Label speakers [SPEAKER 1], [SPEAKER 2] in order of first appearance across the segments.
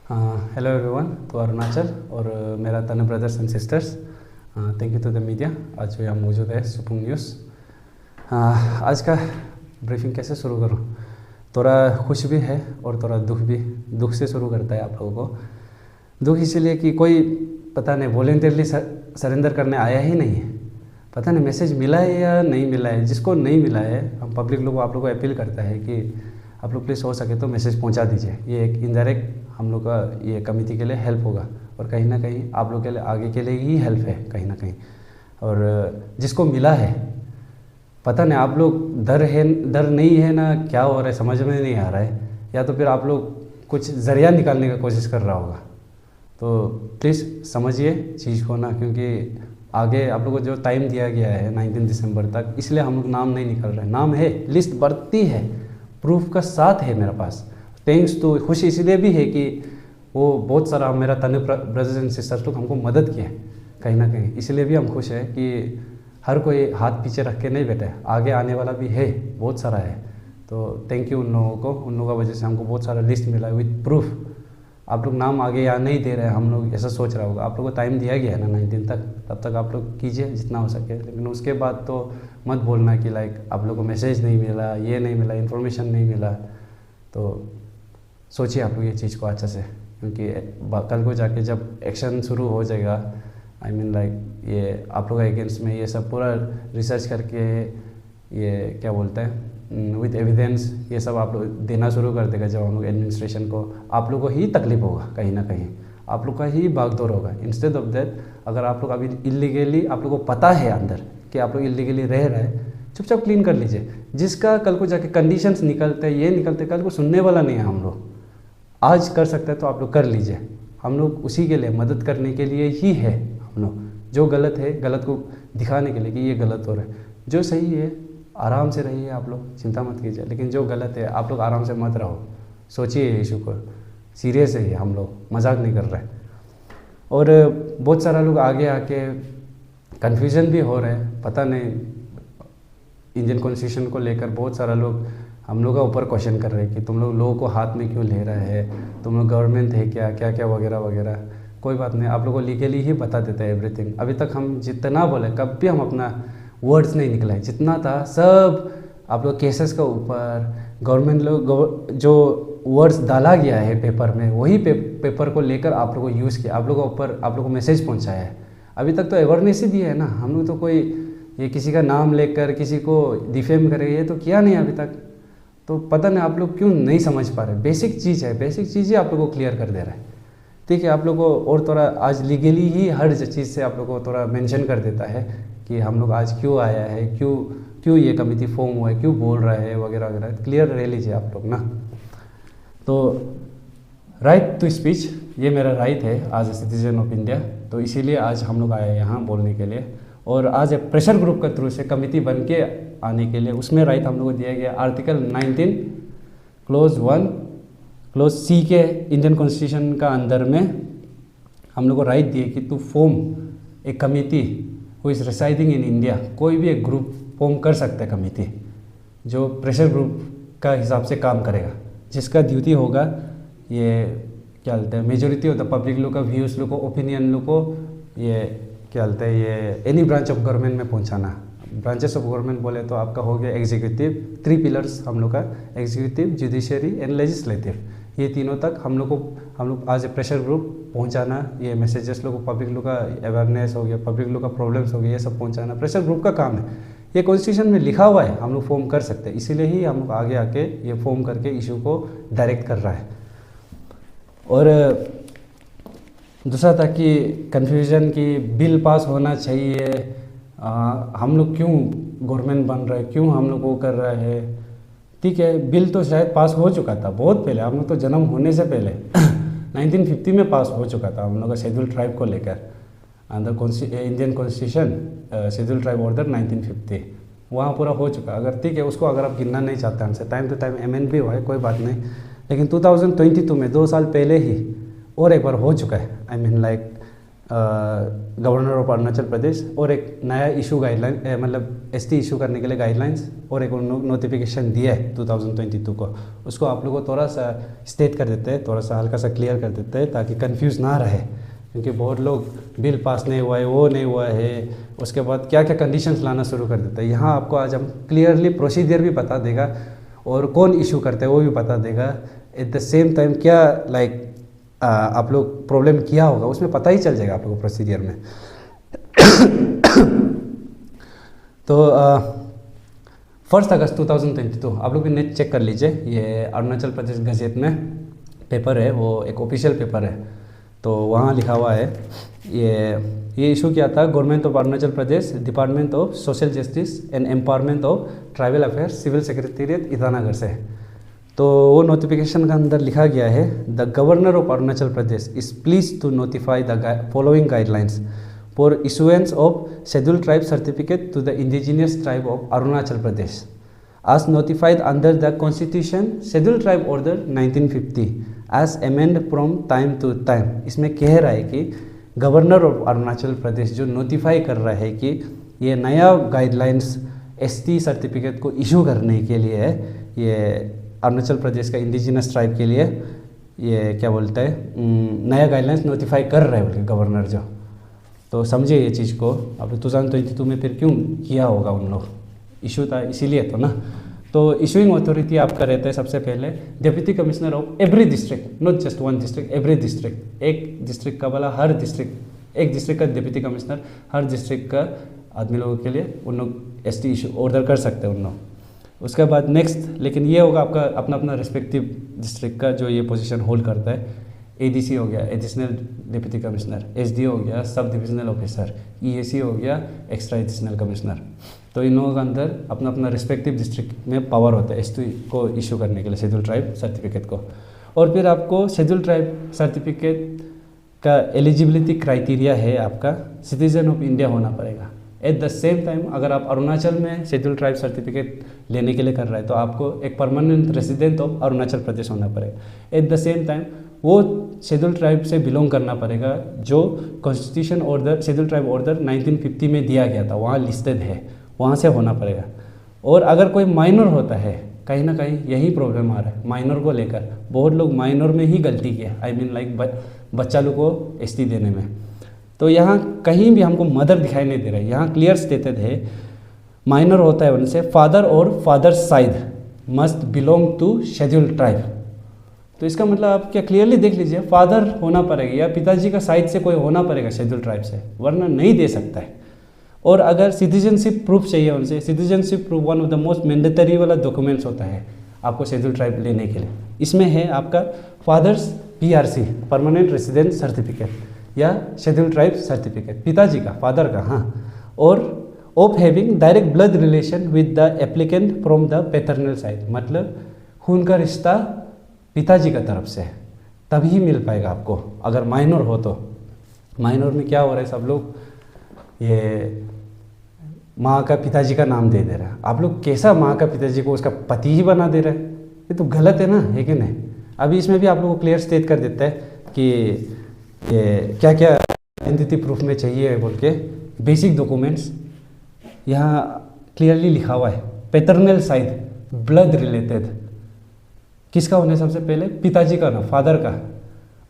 [SPEAKER 1] Hello everyone, तो अरुणाचल और मेरा तनु brothers and sisters, thank you to the media. आज जो यहाँ मौजूद है सुपुंग न्यूज़। आज का ब्रीफिंग कैसे शुरू करूँ? थोड़ा खुश भी है और थोड़ा दुख भी। दुख से शुरू करता है आप लोगों को। दुख इसलिए कि कोई पता नहीं वॉलेंटियरली सरेंडर करने आया ही नहीं है। पता नहीं मैसेज मिला है या नहीं मिला है। जिसको नहीं मिला है, हम पब्लिक लोगों आप लोगों को अपील करता है कि आप लोग प्लीज़ हो सके तो मैसेज पहुंचा दीजिए। ये एक इनडायरेक्ट हम लोग का ये कमेटी के लिए हेल्प होगा और कहीं ना कहीं आप लोग के लिए आगे के लिए ही हेल्प है कहीं ना कहीं। और जिसको मिला है पता नहीं आप लोग डर नहीं है ना, क्या हो रहा है समझ में नहीं आ रहा है, या तो फिर आप लोग कुछ ज़रिया निकालने की कोशिश कर रहा होगा। तो प्लीज़ समझिए चीज़ को ना, क्योंकि आगे आप लोगों को जो टाइम दिया गया है 19 दिसंबर तक, इसलिए हम लोग नाम नहीं निकल रहे। नाम है, लिस्ट बढ़ती है, प्रूफ का साथ है मेरे पास। थैंक्स टू खुशी इसलिए भी है कि वो बहुत सारा मेरा तनु ब्रदर्स एंड सिस्टर्स लोग हमको मदद किए कहीं ना कहीं, इसलिए भी हम खुश हैं कि हर कोई हाथ पीछे रख के नहीं बैठा है, आगे आने वाला भी है, बहुत सारा है। तो थैंक यू उन लोगों को, उन लोगों की वजह से हमको बहुत सारा लिस्ट मिला विद प्रूफ। आप लोग नाम आगे या नहीं दे रहे हैं, हम लोग ऐसा सोच रहा होगा। आप लोग को टाइम दिया गया है ना 19 तक, तब तक आप लोग कीजिए जितना हो सके। लेकिन उसके बाद तो मत बोलना कि लाइक आप लोग को मैसेज नहीं मिला, ये नहीं मिला, इन्फॉर्मेशन नहीं मिला। तो सोचिए आप लोग ये चीज़ को अच्छे से, क्योंकि कल को जाके जब एक्शन शुरू हो जाएगा, आई मीन लाइक ये आप लोग अगेंस्ट में ये सब पूरा रिसर्च करके ये क्या बोलते हैं विद एविडेंस, ये सब आप लोग देना शुरू कर देगा। जब हम लोग एडमिनिस्ट्रेशन को, आप लोग को ही तकलीफ होगा कहीं ना कहीं, आप लोग का ही भागदौड़ होगा। इंस्टेड ऑफ दैट, अगर आप लोग अभी इलीगली आप लोग को पता है अंदर कि आप लोग इलीगली रह रहे हैं, चुपचाप क्लीन कर लीजिए। जिसका कल को जाके कंडीशंस निकलते ये निकलते, कल को सुनने वाला नहीं है। हम लोग आज कर सकते हैं तो आप लोग कर लीजिए। हम लोग उसी के लिए, मदद करने के लिए ही है। हम लोग जो गलत है, गलत को दिखाने के लिए कि ये गलत हो रहा है। जो सही है आराम से रहिए, आप लोग चिंता मत कीजिए। लेकिन जो गलत है आप लोग आराम से मत रहो, सोचिए इशू को, सीरियस है ये, हम लोग मजाक नहीं कर रहे। और बहुत सारा लोग आगे आके कन्फ्यूज़न भी हो रहे हैं, पता नहीं इंडियन कॉन्स्टिट्यूशन को लेकर बहुत सारा लोग हम लोग का ऊपर क्वेश्चन कर रहे हैं कि तुम लोग लोगों को हाथ में क्यों ले रहे हैं, तुम लोग गवर्नमेंट है क्या, क्या क्या वगैरह वगैरह। कोई बात नहीं, आप लोगों को लीगली ही बता देते हैं एवरीथिंग। अभी तक हम जितना बोले, कभी हम अपना वर्ड्स नहीं निकला है। जितना था सब आप लोग केसेस का ऊपर, गवर्नमेंट लोग जो वर्ड्स डाला गया है पेपर में, वही पेपर को लेकर आप लोगों को यूज़ किया, आप लोगों को ऊपर आप लोगों को मैसेज पहुंचाया है। अभी तक तो अवेयरनेस ही दिया है ना। हम लोग तो कोई ये किसी का नाम लेकर किसी को डिफेम करे ये तो किया नहीं अभी तक। तो पता नहीं आप लोग क्यों नहीं समझ पा रहे। बेसिक चीज़ है, बेसिक चीज़ ही आप लोगों को क्लियर कर दे रहा है। ठीक है, आप लोग को और थोड़ा आज लीगली ही हर चीज़ से आप लोग को थोड़ा मेंशन कर देता है कि हम लोग आज क्यों आया है, क्यों ये कमेटी फॉर्म हुआ है, क्यों बोल रहा है वगैरह वगैरह। क्लियर रह लीजिए आप लोग ना। तो राइट टू स्पीच, ये मेरा राइट है आज ए सिटीजन ऑफ इंडिया। तो इसीलिए आज हम लोग आए यहाँ बोलने के लिए। और आज एक प्रेशर ग्रुप के थ्रू से कमेटी बन के आने के लिए, उसमें राइट हम लोग को दिया गया आर्टिकल 19 क्लोज 1 क्लोज सी के इंडियन कॉन्स्टिट्यूशन का अंदर में हम लोग को राइट दिए कि तू फॉर्म एक committee who is residing in India. कोई भी एक ग्रुप फॉर्म कर सकता है कमेटी, जो प्रेशर ग्रुप का हिसाब से काम करेगा, जिसका ड्यूटी होगा ये क्या बोलते हैं मेजोरिटी ऑफ द पब्लिक लोग का व्यूज़ लोग को, ओपिनियन लोग को, ये क्या बोलते हैं ये एनी ब्रांच ऑफ गवर्नमेंट में पहुंचाना। ब्रांचेस ऑफ गवर्नमेंट बोले तो आपका हो गया एग्जीक्यूटिव, 3 पिलर्स हम लोग का, एग्जीक्यूटिव, जुडिशरी एंड लेजिस्लेटिव। ये तीनों तक हम लोग आज प्रेशर ग्रुप पहुंचाना, ये मैसेजेस लोग को, पब्लिक लोग का अवेयरनेस हो गया, पब्लिक लोग का प्रॉब्लम्स हो गया, ये सब पहुंचाना प्रेशर ग्रुप का काम है। ये कॉन्स्टिट्यूशन में लिखा हुआ है, हम लोग फॉर्म कर सकते हैं। इसीलिए ही हम लोग आगे आके ये फॉर्म करके इशू को डायरेक्ट कर रहा है। और दूसरा था कि कन्फ्यूजन की बिल पास होना चाहिए, हम लोग क्यों गवर्नमेंट बन रहा है, क्यों हम लोग वो कर रहा है। ठीक है, बिल तो शायद पास हो चुका था बहुत पहले, हम लोग तो जन्म होने से पहले 1950 में पास हो चुका था हम लोग का शेड्यूल ट्राइब को लेकर अंदर Indian constitution schedule tribe order 1950, वहाँ पूरा हो चुका। अगर ठीक है, उसको अगर आप गिनना नहीं चाहते हमसे, टाइम टू टाइम अमेंड भी हुआ है, कोई बात नहीं। लेकिन 2022 में 2 साल पहले ही और एक बार हो चुका है। I mean like governor of Arunachal Pradesh, और एक नया इशू गाइडलाइन मतलब एसटी इशू करने के लिए गाइडलाइंस और एक नोटिफिकेशन दिया है 2022 को। उसको आप लोगों को थोड़ा सा स्टेट कर देते हैं, थोड़ा सा हल्का सा क्लियर कर देते हैं ताकि कंफ्यूज ना रहे, क्योंकि बहुत लोग बिल पास नहीं हुआ है, वो नहीं हुआ है, उसके बाद क्या क्या कंडीशंस लाना शुरू कर देते हैं। यहाँ आपको आज हम क्लियरली प्रोसीजर भी बता देगा और कौन इशू करते हैं वो भी बता देगा। एट द सेम टाइम क्या आप लोग प्रॉब्लम किया होगा उसमें पता ही चल जाएगा आप लोगों को प्रोसीजर में। तो 1 अगस्त 2022 आप लोग भी नेट चेक कर लीजिए, ये अरुणाचल प्रदेश गजेट में पेपर है, वो एक ऑफिशियल पेपर है। तो वहाँ लिखा हुआ है ये इशू किया था government of Arunachal Pradesh, department of social justice and empowerment of tribal affairs, civil secretariat Itanagar से। तो वो नोटिफिकेशन का अंदर लिखा गया है, the governor of Arunachal Pradesh is pleased to notify the following guidelines for issuance of scheduled tribe certificate to the indigenous tribe of Arunachal Pradesh as notified under the Constitution Scheduled Tribe Order 1950 as amended from time to time। इसमें कह रहा है कि governor of Arunachal प्रदेश जो notify कर रहा है कि ये नया गाइडलाइंस एसटी सर्टिफिकेट को इशू करने के लिए है, ये अरुणाचल प्रदेश का इंडिजिनस ट्राइब के लिए ये क्या बोलते हैं नया गाइडलाइंस नोटिफाई कर रहे हैं गवर्नर जो। तो समझिए ये चीज़ को। अब 2022 में फिर क्यों किया होगा उन लोग, इशू था इसीलिए तो ना। तो इशूइंग अथॉरिटी आपका रहता है सबसे पहले deputy commissioner of every district, not just one district, every district. एक डिस्ट्रिक्ट का वाला हर डिस्ट्रिक्ट, एक डिस्ट्रिक्ट का डिप्टी कमिश्नर हर डिस्ट्रिक्ट का आदमी लोगों के लिए उन लोग एसटी इशू ऑर्डर कर सकते हैं उन लोग। उसके बाद नेक्स्ट, लेकिन ये होगा आपका अपना अपना रिस्पेक्टिव डिस्ट्रिक्ट का जो ये पोजीशन होल्ड करता है। एडीसी हो गया एडिशनल डिप्टी कमिश्नर, एसडीओ हो गया सब डिविजनल ऑफिसर, ईएसी हो गया एक्स्ट्रा एडिशनल कमिश्नर। तो इन लोगों के अंदर अपना अपना रिस्पेक्टिव डिस्ट्रिक्ट में पावर होता है एसटी को इशू करने के लिए शेड्यूल ट्राइब सर्टिफिकेट को। और फिर आपको शेड्यूल ट्राइब सर्टिफिकेट का एलिजिबिलिटी क्राइटेरिया है आपका सिटीजन ऑफ इंडिया होना पड़ेगा। एट द सेम टाइम अगर आप अरुणाचल में शेड्यूल ट्राइब सर्टिफिकेट लेने के लिए कर रहे हैं तो आपको एक परमानेंट रेसिडेंट ऑफ अरुणाचल प्रदेश होना पड़ेगा। एट द सेम टाइम वो शेड्यूल ट्राइब से बिलोंग करना पड़ेगा जो constitution order schedule tribe order 1950 में दिया गया था, वहाँ लिस्टेड है, वहाँ से होना पड़ेगा। और अगर कोई माइनर होता है, कहीं ना कहीं यही प्रॉब्लम आ रहा है माइनर को लेकर, बहुत लोग माइनर में ही गलती किया, आई मीन लाइक बच्चा लोग को एसटी देने में। तो यहाँ कहीं भी हमको मदर दिखाई नहीं दे रहा है, यहाँ क्लियर स्टेटेड है माइनर होता है उनसे फादर और father side must belong to schedule tribe. तो इसका मतलब आप क्या क्लियरली देख लीजिए, फादर होना पड़ेगा या पिताजी का साइड से कोई होना पड़ेगा शेड्यूल ट्राइब से, वरना नहीं दे सकता है। और अगर सिटीजनशिप प्रूफ चाहिए उनसे, citizenship proof one of the most mandatory वाला डॉक्यूमेंट्स होता है आपको शेड्यूल ट्राइब लेने के लिए। इसमें है आपका father's PRC permanent resident certificate या शेड्यूल ट्राइब सर्टिफिकेट, पिताजी का फादर का, हाँ, और of having direct blood relation with the applicant from the paternal side, मतलब खून का रिश्ता पिताजी का तरफ से, तभी मिल पाएगा आपको अगर माइनर हो तो। माइनर में क्या हो रहा है, सब लोग ये माँ का पिताजी का नाम दे रहा है। आप लोग कैसा माँ का पिताजी को उसका पति ही बना दे रहे हैं, ये तो गलत है ना, है कि नहीं। अभी इसमें भी आप लोगों को क्लियर स्टेट कर देता है कि ये क्या क्या आइडेंटिटी प्रूफ में चाहिए बोल के। बेसिक डॉक्यूमेंट्स यहाँ क्लियरली लिखा हुआ है, पैटर्नल साइड ब्लड रिलेटेड किसका होना है, सबसे पहले पिताजी का ना, फादर का।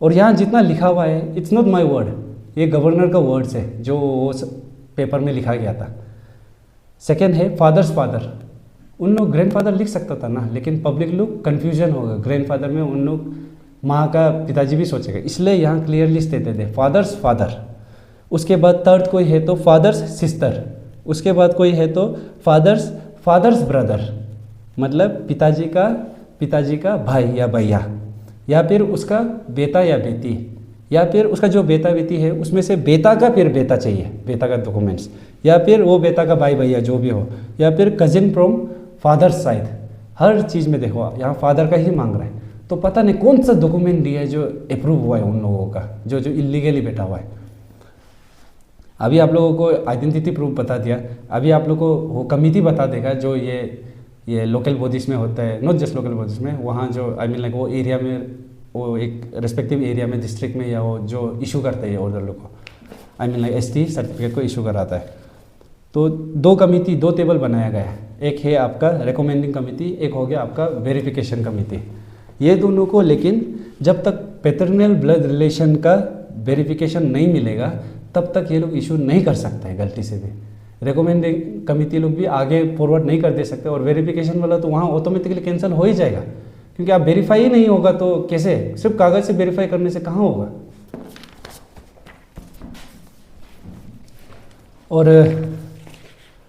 [SPEAKER 1] और यहाँ जितना लिखा हुआ है इट्स नॉट माय वर्ड, ये गवर्नर का वर्ड्स है जो पेपर में लिखा गया था। सेकेंड है फादर्स फादर, उन लोग ग्रैंडफादर लिख सकता था ना, लेकिन पब्लिक लोग कन्फ्यूजन होगा ग्रैंडफादर में, उन लोग माँ का पिताजी भी सोचेगा, इसलिए यहाँ क्लियरली स्टेटेड है फादर्स फादर। उसके बाद थर्ड कोई है तो फादर्स सिस्टर, उसके बाद कोई है तो फादर्स ब्रदर, मतलब पिताजी का भाई या भैया, या फिर उसका बेटा या बेटी, या फिर उसका जो बेटा बेटी है उसमें से बेटा का फिर बेटा चाहिए, बेटा का डॉक्यूमेंट्स, या फिर वो बेटा का भाई भैया जो भी हो, या फिर कजिन फ्रॉम फादर्स साइड। हर चीज़ में देखो यहाँ फादर का ही मांग रहा है, तो पता नहीं कौन सा डॉक्यूमेंट दिया है जो अप्रूव हुआ है उन लोगों का, जो इलीगली बैठा हुआ है। अभी आप लोगों को आइडेंटिटी प्रूफ बता दिया, अभी आप लोगों को वो कमिटी बता देगा जो ये लोकल बॉडीज़ में होता है, नॉट जस्ट लोकल बॉडीज़ में, वहाँ जो आई मीन लाइक वो एरिया में, वो एक रेस्पेक्टिव एरिया में, डिस्ट्रिक्ट में, या वो जो इशू करते हैं ऑर्डर लोग को, आई मीन लाइक ST सर्टिफिकेट को इशू कराता है। तो दो टेबल बनाया गया है, एक है आपका रिकमेंडिंग कमिटी, एक हो गया आपका वेरिफिकेशन कमिटी। ये दोनों को लेकिन जब तक पैटर्नल ब्लड रिलेशन का वेरिफिकेशन नहीं मिलेगा तब तक ये लोग इशू नहीं कर सकते हैं गलती से भी। रिकमेंडिंग कमिटी लोग भी आगे फॉरवर्ड नहीं कर दे सकते, और वेरिफिकेशन वाला तो वहाँ ऑटोमेटिकली कैंसिल हो ही जाएगा, क्योंकि आप वेरीफाई ही नहीं होगा तो कैसे, सिर्फ कागज़ से वेरीफाई करने से कहाँ होगा। और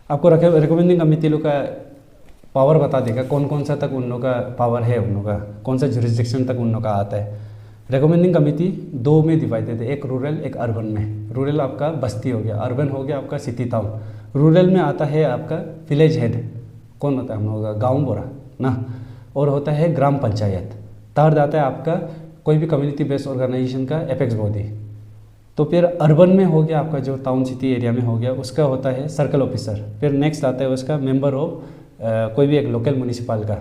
[SPEAKER 1] आपको रिकमेंडिंग कमिटी लोग का पावर बता देगा कौन कौन सा तक उन लोग का पावर है, उन लोग का कौन सा जुरिस्डिक्शन तक उन लोग का आता है। रिकमेंडिंग कमिटी दो में डिवाइडेड है, एक रूरल एक अर्बन में। रूरल आपका बस्ती हो गया, अर्बन हो गया आपका सिटी टाउन। रूरल में आता है आपका विलेज हेड, कौन होता है हम लोगों का, गाँव बोरा ना, और होता है ग्राम पंचायत। थर्ड आता है आपका कोई भी कम्युनिटी बेस्ड ऑर्गेनाइजेशन का एपेक्स बॉडी। तो फिर अर्बन में हो गया आपका जो टाउन सिटी एरिया में हो गया उसका होता है सर्कल ऑफिसर। फिर नेक्स्ट आता है उसका मेंबर ऑफ कोई भी एक लोकल म्यूनिसिपल का,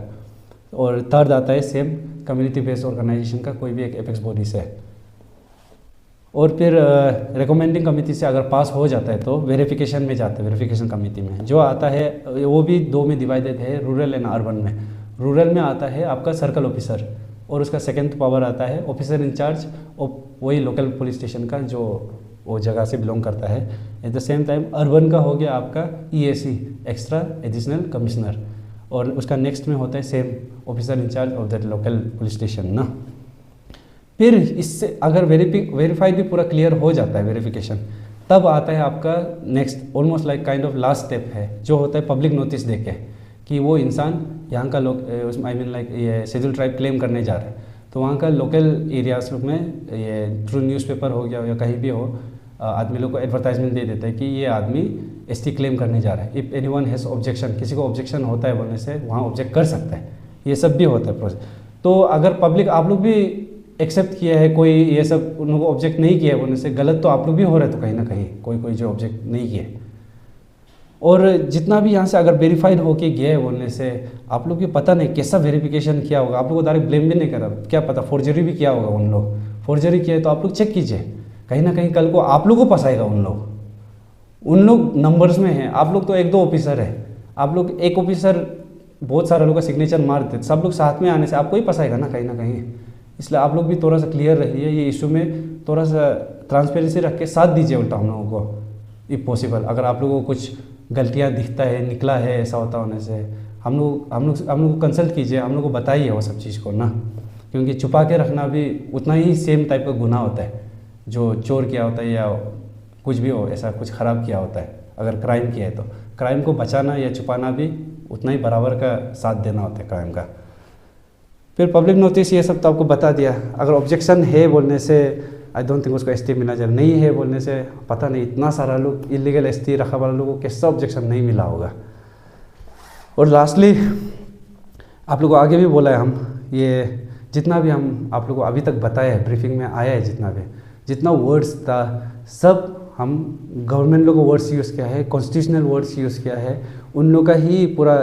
[SPEAKER 1] और थर्ड आता है सेम कम्युनिटी बेस्ड ऑर्गेनाइजेशन का कोई भी एक एपेक्स बॉडी से। और फिर रिकमेंडिंग कमिटी से अगर पास हो जाता है तो वेरिफिकेशन में जाता है, वेरिफिकेशन कमिटी में जो आता है वो भी दो में डिवाइडेड है, रूरल एंड अर्बन में। रूरल में आता है आपका सर्कल ऑफिसर, और उसका सेकंड पावर आता है ऑफिसर इंचार्ज ऑफ वही लोकल पुलिस स्टेशन का जो वो जगह से बिलोंग करता है। At the same time urban का हो गया आपका EAC एक्स्ट्रा एडिशनल कमिश्नर, और उसका नेक्स्ट में होता है same officer in charge of that local police station ना। फिर इससे अगर वेरीफाइड भी पूरा क्लियर हो जाता है वेरिफिकेशन, तब आता है आपका next almost like kind of last step है, जो होता है पब्लिक नोटिस देके कि वो इंसान यहाँ का लोग आई मीन लाइक ये शेड्यूल ट्राइब क्लेम करने जा रहे हैं। तो वहाँ का लोकल एरियाज में ये थ्रू न्यूज़पेपर हो गया या कहीं भी हो, आदमी लोग को एडवर्टाइजमेंट दे देता है कि ये आदमी ST क्लेम करने जा रहा है। इफ़ एनीवन हैज़ ऑब्जेक्शन, किसी को ऑब्जेक्शन होता है बोलने से वहाँ ऑब्जेक्ट कर सकता है, ये सब भी होता है प्रोसेस। तो अगर पब्लिक आप लोग भी एक्सेप्ट किया है, कोई ये सब उन लोगों को ऑब्जेक्ट नहीं किया है बोलने से गलत तो आप लोग भी हो रहे हैं, तो कहीं ना कहीं कोई जो ऑब्जेक्ट नहीं किए। और जितना भी यहाँ से अगर वेरीफाइड होके गया है बोलने से आप लोग भी पता नहीं कैसा वेरिफिकेशन किया होगा, आप लोग को डायरेक्ट ब्लेम भी नहीं करा, क्या पता फॉर्जरी भी किया होगा उन लोग, फॉर्जरी किया है तो आप लोग चेक कीजिए, कहीं ना कहीं कल को आप लोग को फंसाएगा उन लोग नंबर्स में हैं, आप लोग तो एक दो ऑफिसर है, आप लोग एक ऑफिसर बहुत सारे लोगों का सिग्नेचर मार देते, सब लोग साथ में आने से आपको ही फंसाएगा ना कहीं ना कहीं। इसलिए आप लोग भी थोड़ा सा क्लियर रहिए, ये इशू में थोड़ा सा ट्रांसपेरेंसी रख के साथ दीजिए उल्टा हम लोगों को इफ़ पॉसिबल। अगर आप लोगों को कुछ गलतियाँ दिखता है, निकला है ऐसा होता होने से हम लोग को कंसल्ट कीजिए, हम लोग को बताइए वो सब चीज़ को ना, क्योंकि छुपा के रखना भी उतना ही सेम टाइप का गुनाह होता है जो चोर किया होता है या कुछ भी हो ऐसा कुछ ख़राब किया होता है। अगर क्राइम किया है तो क्राइम को बचाना या छुपाना भी उतना ही बराबर का साथ देना होता है क्राइम का। फिर पब्लिक नोटिस ये सब तो आपको बता दिया। अगर ऑब्जेक्शन है बोलने से आई डोंट थिंक उसको ST मिलना चाहिए, नहीं है बोलने से पता नहीं इतना सारा लोग इलीगल ST रखा वाला लोगों को कैसा ऑब्जेक्शन नहीं मिला होगा। और लास्टली आप लोगों को आगे भी बोला है हम, ये जितना भी हम आप लोगों को अभी तक बताया है ब्रीफिंग में आया है, जितना वर्ड्स था सब हम गवर्नमेंट लोगों को वर्ड्स यूज़ किया है, कॉन्स्टिट्यूशनल वर्ड्स यूज़ किया है, उन लोग का ही पूरा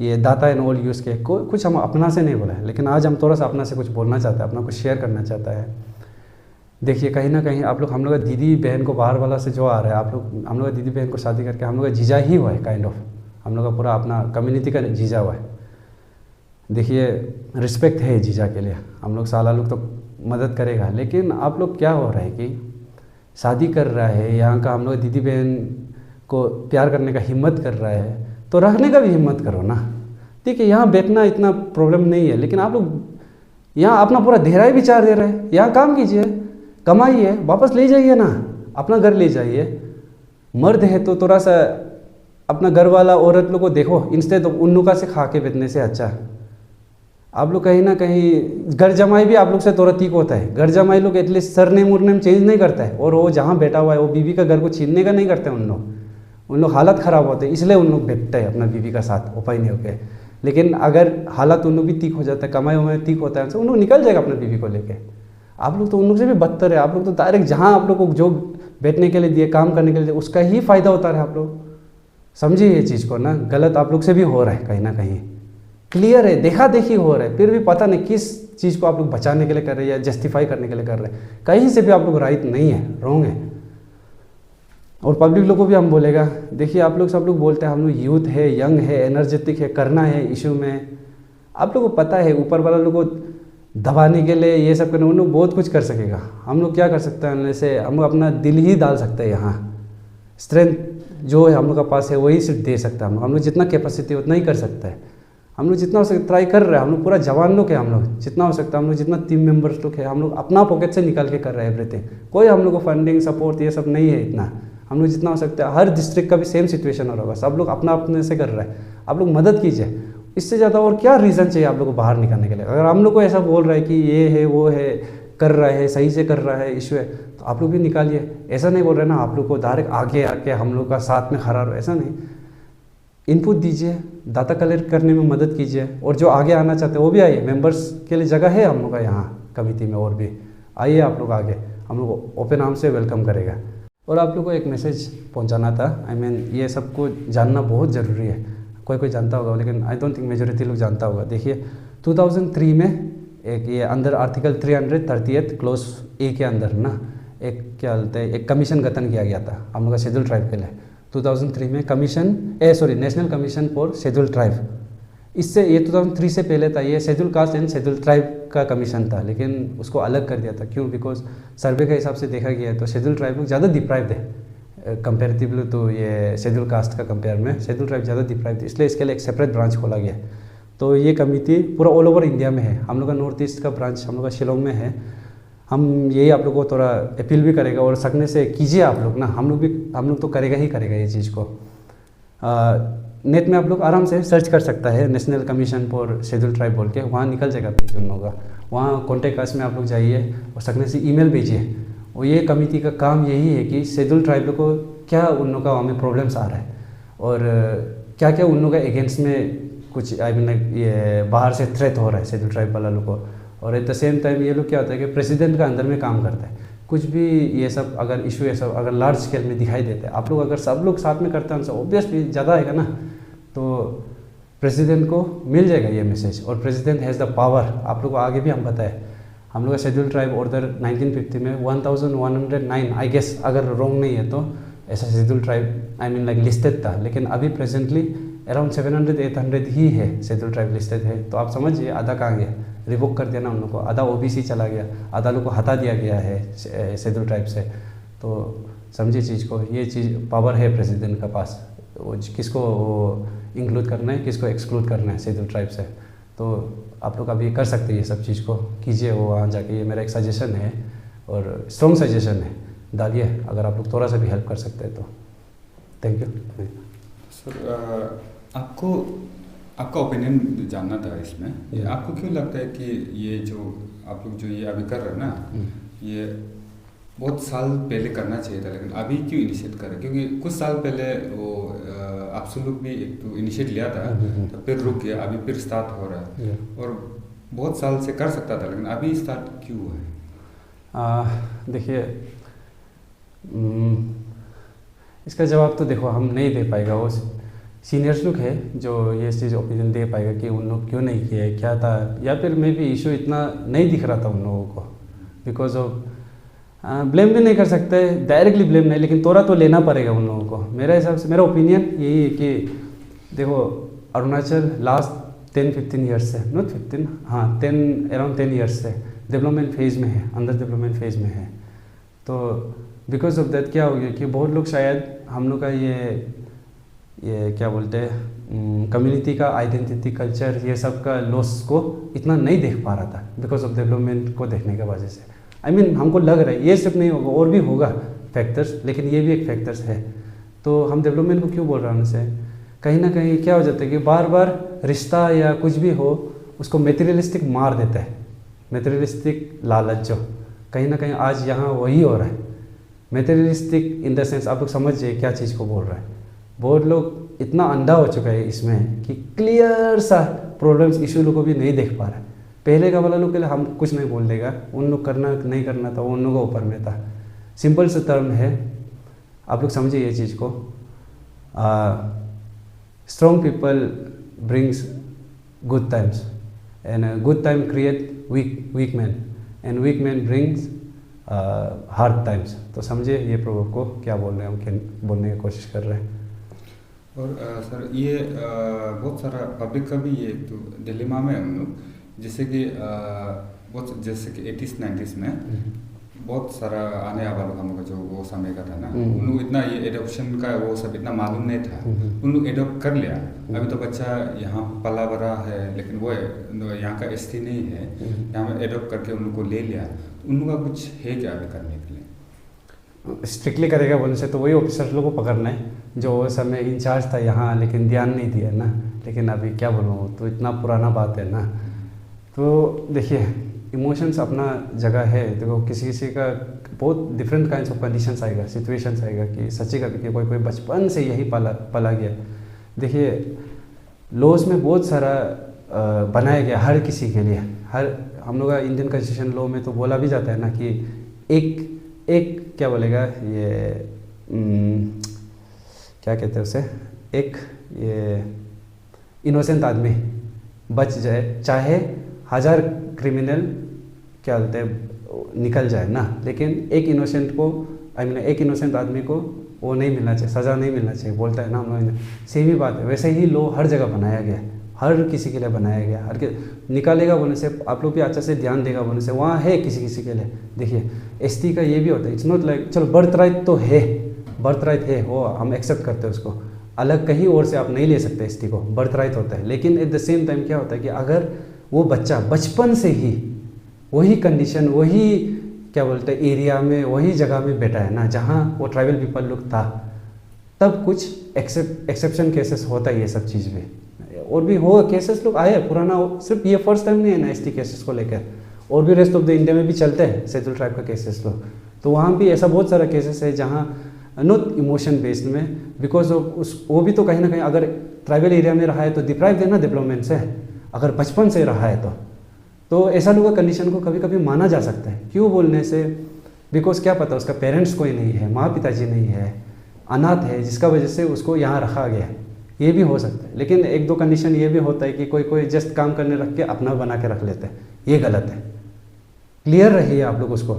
[SPEAKER 1] ये डाटा एंड ऑल यूज़ किया, कुछ हम अपना से नहीं बोला है। लेकिन आज हम थोड़ा सा अपना से कुछ बोलना चाहते हैं, अपना कुछ शेयर करना चाहता है। देखिए कहीं ना कहीं आप लोग हम लोग का दीदी बहन को बाहर वाला से जो आ रहा है, आप लोग हम लोग का दीदी बहन को शादी करके हम लोग का जीजा ही हुआ है, काइंड ऑफ हम लोग का पूरा अपना कम्युनिटी का जीजा हुआ है। देखिए रिस्पेक्ट है जीजा के लिए, हम लोग साला लोग तो मदद करेगा, लेकिन आप लोग क्या हो रहा है कि शादी कर रहा है, यहाँ का हम लोग दीदी बहन को प्यार करने का हिम्मत कर रहा है तो रखने का भी हिम्मत करो ना। ठीक है, यहाँ बैठना इतना प्रॉब्लम नहीं है, लेकिन आप लोग यहाँ अपना पूरा देहरा ही विचार दे रहे हैं। यहाँ काम कीजिए, कमाइए, वापस ले जाइए ना, अपना घर ले जाइए। मर्द है तो थोड़ा सा अपना घर वाला औरत लोग को देखो, इंस्टेड ऑफ उन लोगों से खा के बेचने से अच्छा आप लोग कहीं ना कहीं घर जमाई भी आप लोग से थोड़ा ठीक होता है। घर जमाई लोग एटलीस्ट सरनेम उरनेम चेंज नहीं करता है, और वो जहाँ बैठा हुआ है वो बीवी का घर को छीनने का नहीं करते उन लोग हालत ख़राब होते हैं, इसलिए उन लोग बैठते हैं अपना बीवी का साथ उपाय नहीं होके। लेकिन अगर हालत उन लोग भी ठीक हो जाता है, कमाई वमाई ठीक होता है, तो उन लोग निकल जाएगा अपना बीवी को लेके। आप लोग तो उन लोग से भी बदतर है, आप लोग तो डायरेक्ट जहाँ आप लोग को जो बैठने के लिए दिए, काम करने के लिए उसका ही फ़ायदा होता है। आप लोग समझिए ये चीज़ को ना, गलत आप लोग से भी हो रहा है, कहीं ना कहीं क्लियर है, देखा देखी हो रहा है, फिर भी पता नहीं किस चीज़ को आप लोग बचाने के लिए कर रहे हैं या जस्टिफाई करने के लिए कर रहे हैं। कहीं से भी आप लोग राइट नहीं है, रॉन्ग है। और पब्लिक लोग को भी हम बोलेगा, देखिए आप लोग सब लोग बोलते हैं हम लोग यूथ है, यंग है, एनर्जेटिक है, करना है इशू में। आप लोग को पता है ऊपर वाला लोग को दबाने के लिए ये सब करने, उन लोग बहुत कुछ कर सकेगा। हम लोग क्या कर सकते हैं, जैसे हम लोग अपना दिल ही डाल सकते हैं यहाँ। स्ट्रेंथ जो है हम लोग का पास है वही सिर्फ दे सकता है। हम लोग जितना कैपेसिटी उतना ही कर सकते हैं। हम लोग जितना हो सकता ट्राई कर रहे हैं। हम लोग पूरा जवान लोग हैं, हम लोग जितना हो सकता है, हम लोग जितना टीम मेंबर्स लोग हैं, हम लोग अपना पॉकेट से निकाल के कर रहे हैं एवरीथिंग। कोई हम लोग को फंडिंग सपोर्ट ये सब नहीं है इतना। हम लोग जितना हो सकता है, हर डिस्ट्रिक्ट का भी सेम सिचुएशन हो रहा होगा, सब लोग अपना अपने से कर रहे हैं। आप लोग मदद कीजिए, इससे ज़्यादा और क्या रीज़न चाहिए आप लोग को बाहर निकालने के लिए। अगर हम लोग को ऐसा बोल रहा है कि ये है वो है, कर रहा है सही से कर रहा है, इशू है, तो आप लोग भी निकालिए। ऐसा नहीं बोल रहे ना आप लोग को डायरेक्ट आगे आके हम लोग का साथ में खड़ा रहो, ऐसा नहीं। इनपुट दीजिए, डाटा कलेक्ट करने में मदद कीजिए, और जो आगे आना चाहते हैं वो भी आइए। मेंबर्स के लिए जगह है हम लोग का यहाँ कमिटी में, और भी आइए आप लोग आगे, हम लोग ओपन आर्म से वेलकम करेगा। और आप लोग को एक मैसेज पहुँचाना था, आई मीन ये सबको जानना बहुत ज़रूरी है। कोई कोई जानता होगा लेकिन आई डोंट थिंक मेजोरिटी लोग जानता होगा। देखिए 2003 में एक ये अंदर आर्टिकल 338 क्लोज ए के अंदर ना एक क्या बोलते हैं, एक कमीशन गठन किया गया था हम लोग का शेड्यूल ट्राइब के लिए 2003 में। National commission for schedule tribe. इससे ये 2003 से पहले था, ये schedule caste and schedule tribe का कमीशन था, लेकिन उसको अलग कर दिया था। क्यों? बिकॉज सर्वे के हिसाब से देखा गया है तो शेड्यूल ट्राइब लोग ज़्यादा डिप्राइव्ड है कंपेरेटिवली, तो ये शेड्यूल कास्ट का कंपेयर में शेड्यूल ट्राइब ज़्यादा डिप्राइव्ड है, इसलिए इसके लिए एक सेपरेट ब्रांच खोला गया। तो ये कमिटी पूरा ऑल ओवर इंडिया में है। हम लोग का नॉर्थ ईस्ट का ब्रांच हम लोग का शिलोंग में है। हम यही आप लोग को थोड़ा अपील भी करेगा, और सकने से कीजिए आप लोग ना, हम लोग तो करेगा ही करेगा ये चीज़ को। नेट में आप लोग आराम से सर्च कर सकता है national commission for schedule tribe बोल के, वहाँ निकल जाएगा पेज उन लोगों का। वहाँ कॉन्टेक्ट अस में आप लोग जाइए और सकने से ईमेल भेजिए। और ये कमिटी का काम यही है कि शेड्यूल ट्राइब को क्या उन लोगों का हमें प्रॉब्लम्स आ रहा है, और क्या क्या उन लोगों का अगेंस्ट में कुछ आई मीन ये बाहर से थ्रेट हो रहा है शेड्यूल ट्राइब वाला लोग को। और एट द सेम टाइम ये लोग क्या होता है कि प्रेसिडेंट का अंदर में काम करता है। कुछ भी ये सब अगर इशू ये सब अगर लार्ज स्केल में दिखाई देता है, आप लोग अगर सब लोग साथ में करते हैं तो ऑब्वियसली ज़्यादा आएगा ना, तो प्रेसिडेंट को मिल जाएगा ये मैसेज। और प्रेसिडेंट हैज़ द पावर। आप लोग को आगे भी हम बताएं, हम लोग का शेड्यूल ट्राइब ऑर्डर 1950 में 1109 आई गेस, अगर रॉन्ग नहीं है तो ऐसा शेड्यूल ट्राइब आई मीन लाइक लिस्टेड था। लेकिन अभी प्रेजेंटली अराउंड 700-800 ही है शेड्यूल ट्राइब लिस्टेड है। तो आप समझिए आधा कहाँ गया, रिवोक कर दिया ना उन लोग को, आधा ओबीसी चला गया, आधा लोग को हटा दिया गया है शेड्यूल ट्राइब से। तो समझिए चीज़ को, ये चीज़ पावर है प्रेसिडेंट का पास, किसको वो इंक्लूड करना है, किसको एक्सक्लूड करना है शेड्यूल ट्राइब से। तो आप लोग अभी कर सकते हैं ये सब चीज़ को, कीजिए वो वहाँ जाके। ये मेरा एक सजेशन है और स्ट्रॉन्ग सजेशन है, डालिए अगर आप लोग थोड़ा सा भी हेल्प कर सकते हैं तो। Thank you
[SPEAKER 2] sir. आपका ओपिनियन जानना था इसमें। आपको क्यों लगता है कि ये जो आप लोग जो ये अभी कर रहे हैं ना, ये बहुत साल पहले करना चाहिए था, लेकिन अभी क्यों इनिशिएट कर रहे हैं? क्योंकि कुछ साल पहले वो आप लोग भी एक तो इनिशिएट लिया था, तो फिर रुक गया, अभी फिर स्टार्ट हो रहा है। और बहुत साल से कर सकता था, लेकिन अभी स्टार्ट क्यों है?
[SPEAKER 1] देखिए इसका जवाब तो देखो हम नहीं दे पाएगा, वो सीनियर्स लोग है जो ये चीज़ ओपिनियन दे पाएगा कि उन लोग क्यों नहीं किए, क्या था, या फिर मे भी इशू इतना नहीं दिख रहा था उन लोगों को। बिकॉज ऑफ ब्लेम भी नहीं कर सकते, डायरेक्टली ब्लेम नहीं, लेकिन थोड़ा तो लेना पड़ेगा उन लोगों को। मेरा हिसाब से, मेरा ओपिनियन यही है कि देखो अरुणाचल लास्ट 10-15 ईयर्स से, नॉट 15, हाँ अराउंड 10 ईयर्स से डेवलपमेंट फेज़ में है, अंडर डेवलपमेंट फेज़ में है। तो बिकॉज ऑफ दैट क्या हो गया कि बहुत लोग शायद हम लोग का ये क्या बोलते हैं कम्युनिटी का आइडेंटिटी, कल्चर, ये सब का लॉस को इतना नहीं देख पा रहा था बिकॉज ऑफ डेवलपमेंट को देखने की वजह से। आई मीन हमको लग रहा है ये सिर्फ नहीं होगा, और भी होगा फैक्टर्स, लेकिन ये भी एक फैक्टर्स है। तो हम डेवलपमेंट को क्यों बोल रहे हैं उनसे, कहीं ना कहीं क्या हो जाता है कि बार बार रिश्ता या कुछ भी हो उसको मेटेरियलिस्टिक मार देता है, मेटेरियलिस्टिक लालच जो कहीं ना कहीं आज यहाँ वही हो रहा है। मेटेरियलिस्टिक इन द सेंस आप लोग समझिए क्या चीज़ को बोल रहा है। बहुत लोग इतना अंधा हो चुका है इसमें कि क्लियर सा प्रॉब्लम्स इशू लोग को भी नहीं देख पा रहा है। पहले का वाला लोग के लिए हम कुछ नहीं बोल देगा, उन लोग करना नहीं करना था वो उन लोगों के ऊपर में था। सिंपल सा टर्म है, आप लोग समझिए ये चीज़ को। Strong people brings good times and good time create weak man and weak man brings hard times. तो समझिए ये प्रॉब्लम को क्या बोल रहे हैं, हम क्या बोलने की कोशिश कर रहे हैं।
[SPEAKER 2] और सर ये बहुत सारा पब्लिक का भी ये तो डिलेमा में हम लोग, जैसे कि बहुत जैसे कि 80s 90s में बहुत सारा आने वाला हम लोग का जो वो समय का था ना, उन लोग इतना ये एडॉप्शन का वो सब इतना मालूम नहीं था, उन लोग एडॉप्ट कर लिया। अभी तो बच्चा यहाँ पला बड़ा है लेकिन वो यहाँ का एसटी नहीं है, यहाँ में एडॉप्ट करके उन लोग को ले लिया। उन लोग का कुछ है क्या अभी करने के लिए?
[SPEAKER 1] स्ट्रिक्टली करेगा बोलने से तो वही ऑफिसर्स लोगों को पकड़ना है जो उस समय इंचार्ज था यहाँ, लेकिन ध्यान नहीं दिया ना। लेकिन अभी क्या बोलूँ, तो इतना पुराना बात है ना। तो देखिए इमोशंस अपना जगह है, देखो किसी किसी का बहुत डिफरेंट काइंड्स ऑफ कंडीशंस आएगा, सिचुएशंस आएगा कि सच्ची का कि कोई बचपन से यही पला गया। देखिए लॉज में बहुत सारा बनाया गया हर किसी के लिए। हर हम लोग का इंडियन कॉन्स्टिट्यूशन लॉ में तो बोला भी जाता है ना कि एक क्या बोलेगा ये क्या कहते हैं उसे, एक ये इनोसेंट आदमी बच जाए, चाहे 1000 क्रिमिनल क्या बोलते हैं निकल जाए ना, लेकिन एक इनोसेंट को एक इनोसेंट आदमी को वो नहीं मिलना चाहिए, सज़ा नहीं मिलना चाहिए, बोलता है ना हम लोग। सेम ही बात है, वैसे ही लॉ हर जगह बनाया गया है, हर किसी के लिए बनाया गया। हर निकालेगा बोलने से, आप लोग भी अच्छा से ध्यान देगा बोलने से वहाँ है किसी किसी के लिए। देखिए एसटी का ये भी होता है, इट्स नॉट लाइक चलो बर्थ राइट तो है, बर्थ राइट है वो हम एक्सेप्ट करते हैं उसको, अलग कहीं और से आप नहीं ले सकते एसटी को, बर्थ राइट होता है। लेकिन एट द सेम टाइम क्या होता है कि अगर वो बच्चा बचपन से ही वही कंडीशन, वही क्या बोलते हैं एरिया में, वही जगह में बैठा है ना जहाँ वो ट्राइबल पीपल लोग था, तब कुछ एक्सेप्शन केसेस होता है ये सब चीज़ में। और भी होगा केसेस लोग आए पुराना, सिर्फ ये फर्स्ट टाइम नहीं है ना एसटी केसेस को लेकर, और भी रेस्ट ऑफ द इंडिया में भी चलते हैं शेड्यूल ट्राइब का केसेस लोग। तो वहाँ भी ऐसा बहुत सारा केसेस है जहाँ नॉट इमोशन बेस्ड में, बिकॉज ऑफ उस वो भी तो कहीं ना कहीं अगर ट्राइबल एरिया में रहा है तो डिप्राइव है ना डेवलपमेंट से, अगर बचपन से रहा है तो ऐसा लोगों का कंडीशन को कभी कभी माना जा सकता है। क्यों बोलने से, बिकॉज क्या पता उसका पेरेंट्स कोई नहीं है, माँ पिताजी नहीं है, अनाथ है, जिसका वजह से उसको यहाँ रखा गया है, ये भी हो सकता है। लेकिन एक दो कंडीशन ये भी होता है कि कोई जस्ट काम करने रख के अपना बना के रख लेते हैं, ये गलत है। क्लियर रहिए आप लोग उसको।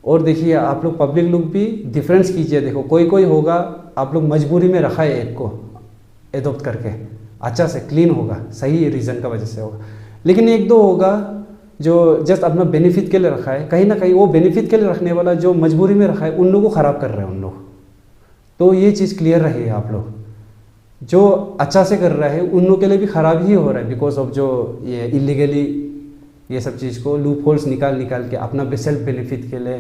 [SPEAKER 1] और देखिए आप लोग पब्लिक लोग भी डिफरेंस कीजिए। देखो कोई होगा आप लोग मजबूरी में रखा है एक को एडॉप्ट करके, अच्छा से क्लीन होगा, सही रीज़न का वजह से होगा। लेकिन एक दो होगा जो जस्ट अपना बेनिफिट के लिए रखा है, कहीं ना कहीं वो बेनिफिट के लिए रखने वाला जो मजबूरी में रखा है उन लोगों को ख़राब कर रहे हैं उन लोग। तो ये चीज़ क्लियर रही आप लोग, जो अच्छा से कर रहा है उन लोगों के लिए भी ख़राब ही हो रहा है, बिकॉज ऑफ जो ये इलीगली ये सब चीज़ को लूप होल्स निकाल के अपना सेल्फ बेनिफिट के लिए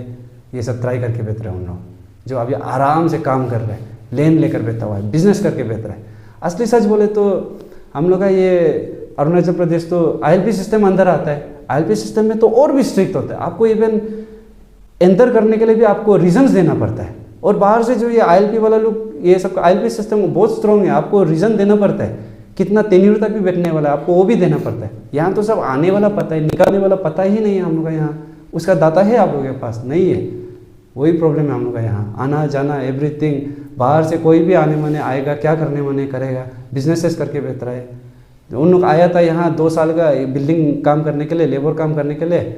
[SPEAKER 1] ये सब ट्राई करके बेच रहे हैं उन लोग जो अभी आराम से काम कर रहे हैं, लेन लेकर बेचता हुआ है, बिजनेस करके बेच रहा है। असली सच बोले तो हम लोग का ये अरुणाचल प्रदेश तो ILP सिस्टम अंदर आता है, ILP सिस्टम में तो और भी स्ट्रिक्ट होता है, आपको इवन एंटर करने के लिए भी आपको रीजंस देना पड़ता है। और बाहर से जो ये ILP वाला लोग ये सब ILP सिस्टम बहुत स्ट्रॉन्ग है, आपको रीज़न देना पड़ता है, कितना टेन्यूर तक भी बैठने वाला है आपको वो भी देना पड़ता है। यहाँ तो सब आने वाला पता है, निकालने वाला पता ही नहीं है हम लोग का यहाँ, उसका दाता है आप लोगों के पास नहीं है, वही प्रॉब्लम है हम लोग का यहाँ। आना जाना एवरीथिंग, बाहर से कोई भी आने माने आएगा, क्या करने माने करेगा, बिजनेसेस करके बेहतर है। उन लोग आया था यहाँ 2 साल का बिल्डिंग काम करने के लिए, लेबर काम करने के लिए,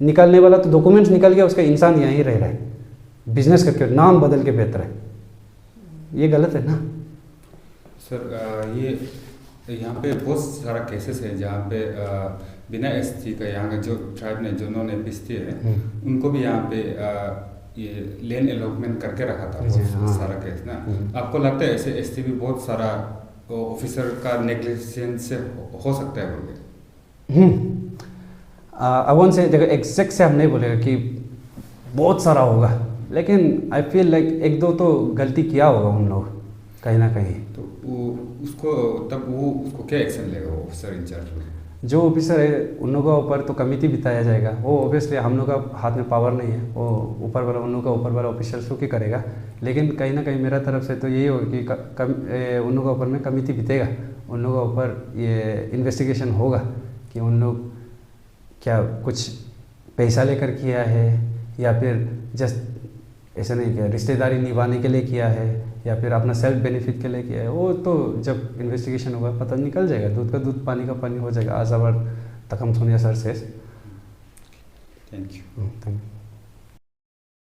[SPEAKER 1] निकालने वाला तो डॉक्यूमेंट्स निकल गया, उसका इंसान यहीं रह रहा है, बिजनेस करके नाम बदल के बेहतर है, ये गलत है ना
[SPEAKER 2] सर। ये यहाँ पे बहुत सारा केसेस है जहाँ पे बिना ST का यहाँ का जो ट्राइब ने जो नॉन एपिस्टी है उनको भी यहाँ पे ये लेन अलॉटमेंट करके रखा था बहुत सारा केस ना। आपको लगता है ऐसे ST भी बहुत सारा ऑफिसर का नेग्लिजेंस से हो सकता है बोल?
[SPEAKER 1] अवन से देखो एग्जैक्ट से हम नहीं बोलेगा कि बहुत सारा होगा, लेकिन आई फील लाइक एक दो तो गलती किया होगा उन लोग कहीं ना कहीं।
[SPEAKER 2] तो उसको क्या एक्शन लेगा ऑफिसर इंचार्ज?
[SPEAKER 1] जो ऑफिसर है उन लोगों के ऊपर तो कमेटी बिताया जाएगा, वो ऑब्वियसली हम लोग का हाथ में पावर नहीं है, वो ऊपर वाला उन लोग का ऊपर वाला ऑफिसर्स लोग ही करेगा। लेकिन कहीं ना कहीं मेरा तरफ से तो यही होगा कि उन लोगों के ऊपर में कमेटी बितेगा, उन लोगों के ऊपर ये इन्वेस्टिगेशन होगा कि उन लोग क्या कुछ पैसा लेकर किया है या फिर जस्ट ऐसा नहीं किया, रिश्तेदारी निभाने के लिए किया है या फिर अपना सेल्फ बेनिफिट के लिए किया है। वो तो जब इन्वेस्टिगेशन होगा पता निकल जाएगा, दूध का दूध पानी का पानी हो जाएगा। आज आवर तकम सोनिया सर से
[SPEAKER 2] थैंक यू।